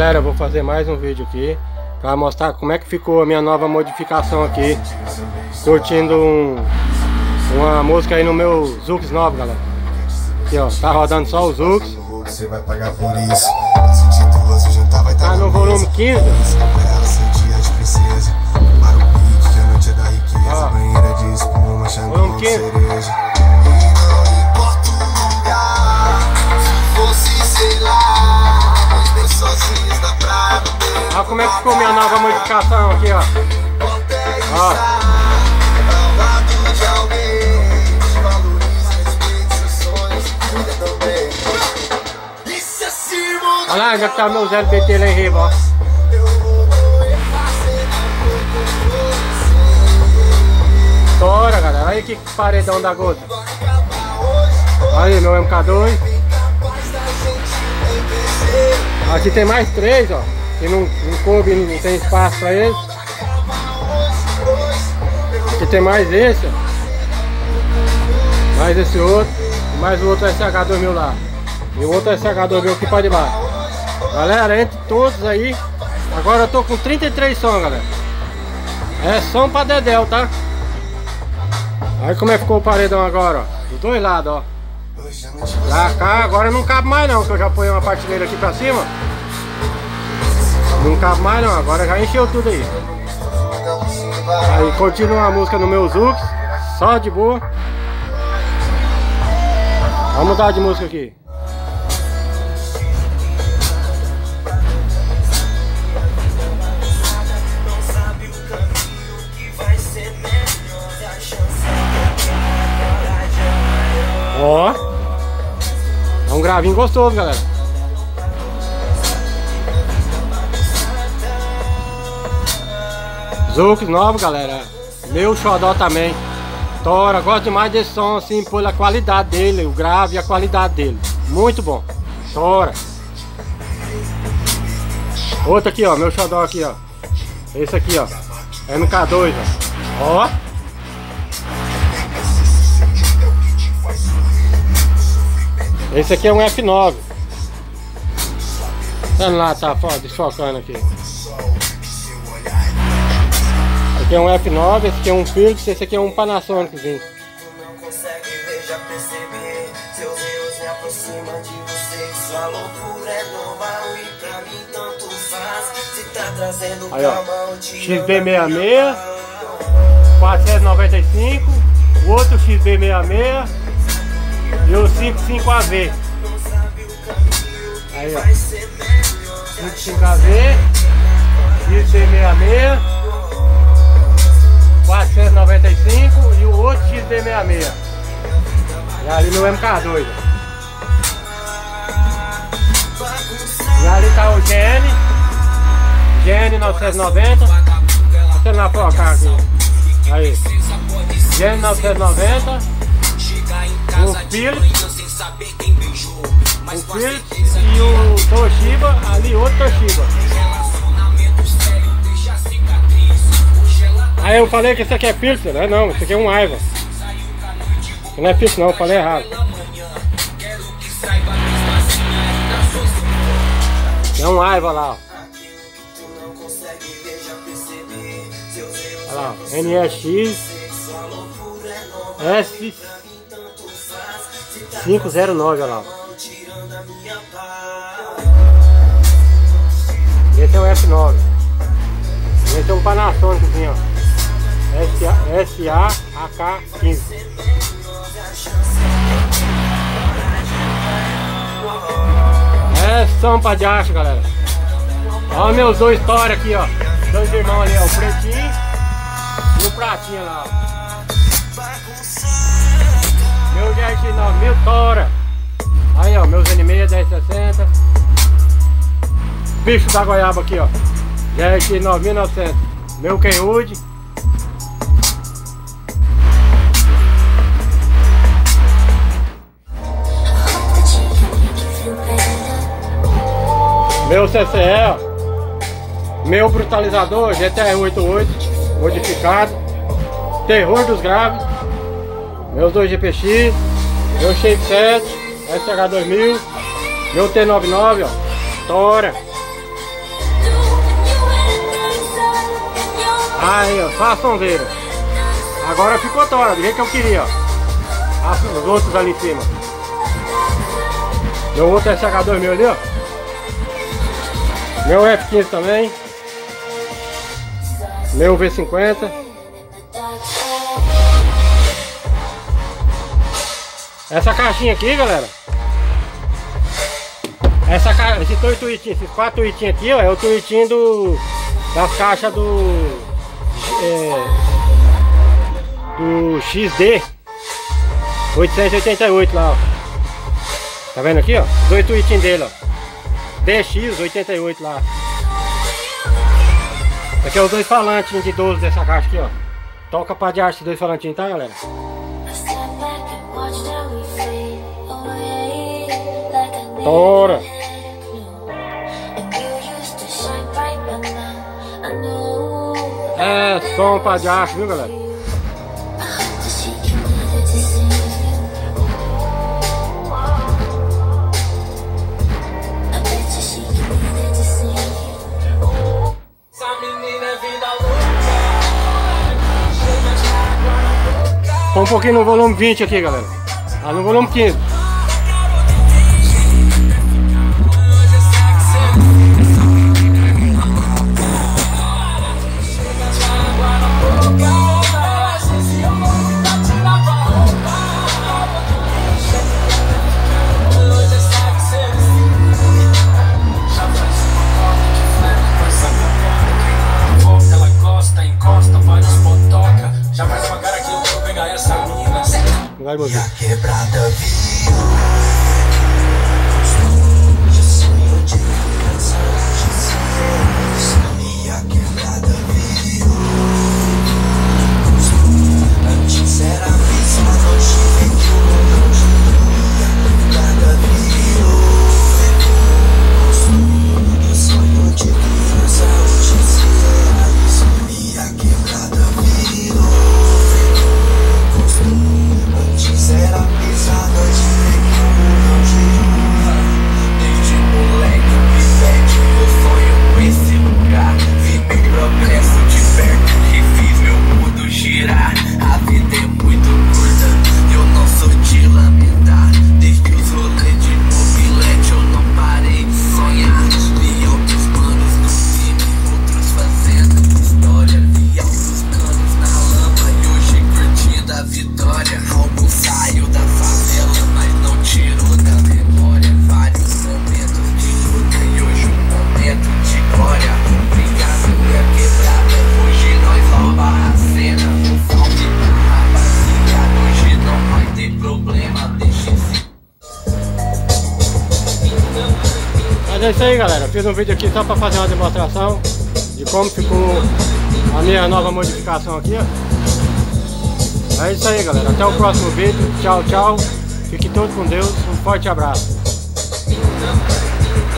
Galera, eu vou fazer mais um vídeo aqui para mostrar como é que ficou a minha nova modificação aqui. Curtindo uma música aí no meu Zux 9, galera. Aqui ó, tá rodando só o Zux. Você vai pagar por isso. Tá no volume 15. Ó, volume 15. Olha como é que ficou minha nova modificação aqui, ó. Ó. Olha lá, já tá meu 0BT lá em riba, ó. Tora, galera. Olha que paredão da gota. Olha aí, meu MK2. Aqui tem mais 3, ó. Que não coube, não tem espaço pra eles. Aqui tem mais esse, ó. Mais esse outro. E mais o outro SH2000 lá. E o outro SH2000 aqui pra debaixo. Galera, entre todos aí. Agora eu tô com 33 sons, galera. É som pra dedéu, tá? Aí como é que ficou o paredão agora, ó. Dos dois lados, ó. Lá cá, agora não cabe mais não, que eu já ponho uma partilheira aqui pra cima. Não cabe mais não, agora já encheu tudo aí. Aí continua a música no meu Zux, só de boa. Vamos mudar de música aqui. Ó, é um gravinho gostoso, galera. Zux 9, galera. Meu xodó também. Tora, gosto demais desse som assim, pela qualidade dele, o grave e a qualidade dele. Muito bom. Tora. Outro aqui, ó, meu xodó aqui, ó. Esse aqui, ó. MK2, ó. Ó. Esse aqui é um F9. Vamos lá, tá desfocando aqui. Esse aqui é um F9, esse aqui é um Philips, esse aqui é um Panasoniczinho. Aí ó, XB66 495, o outro XB66 e o 55AV. Aí ó, 55AV, XB66 495 e o outro XB66. E ali no MK2. E ali tá o GN 990. Deixa eu lá focar aqui. Aí, GN 990. O Philips e o Toshiba, ali outro Toshiba. Aí eu falei que esse aqui é Philips, né? Não, esse aqui é um Aiva. Não é Philips não, eu falei errado. É um Aiva lá, ó. Olha lá, ó. NEX S509, olha lá. Esse é o F9. Esse é um Panasonic, ó. SAK15. É sampa de acho, galera. Olha meus dois Tora aqui, ó. Dois irmãos ali, ó. O pretinho e o pratinho lá, ó. Meu GX9000 Tora. Aí ó, meus N6 1060. Bicho da goiaba aqui, ó. GX9900. Meu Kenwood. Meu CCE, ó. Meu brutalizador GTR88 modificado. Terror dos graves. Meus dois GPX. Meu Shape 7 SH2000. Meu T99, ó. Tora. Aí, ó, só a sonzeira. Agora ficou tora, do jeito que eu queria, ó. Os outros ali em cima. Meu outro SH2000 ali, ó. Meu F15 também. Meu V50. Essa caixinha aqui, galera. Esse tuitinho, esses 4 tuitinhos aqui, ó, é o tuitinho das caixas do XD 888 lá, ó. Tá vendo aqui, ó? Os 8 tuitinhos dele, ó. DX 88 lá. Aqui é os 2 falantes de 12 dessa caixa aqui, ó. Toca pra de arte esses 2 falantinhos, tá, galera? Tora! É som pra de arte, viu, galera? Põe um pouquinho no volume 20 aqui, galera. Ah, no volume 15. Vai, meu Deus. Quebrada é isso aí, galera. Fiz um vídeo aqui só para fazer uma demonstração de como ficou a minha nova modificação aqui, ó. É isso aí, galera. Até o próximo vídeo. Tchau, tchau. Fiquem todos com Deus. Um forte abraço.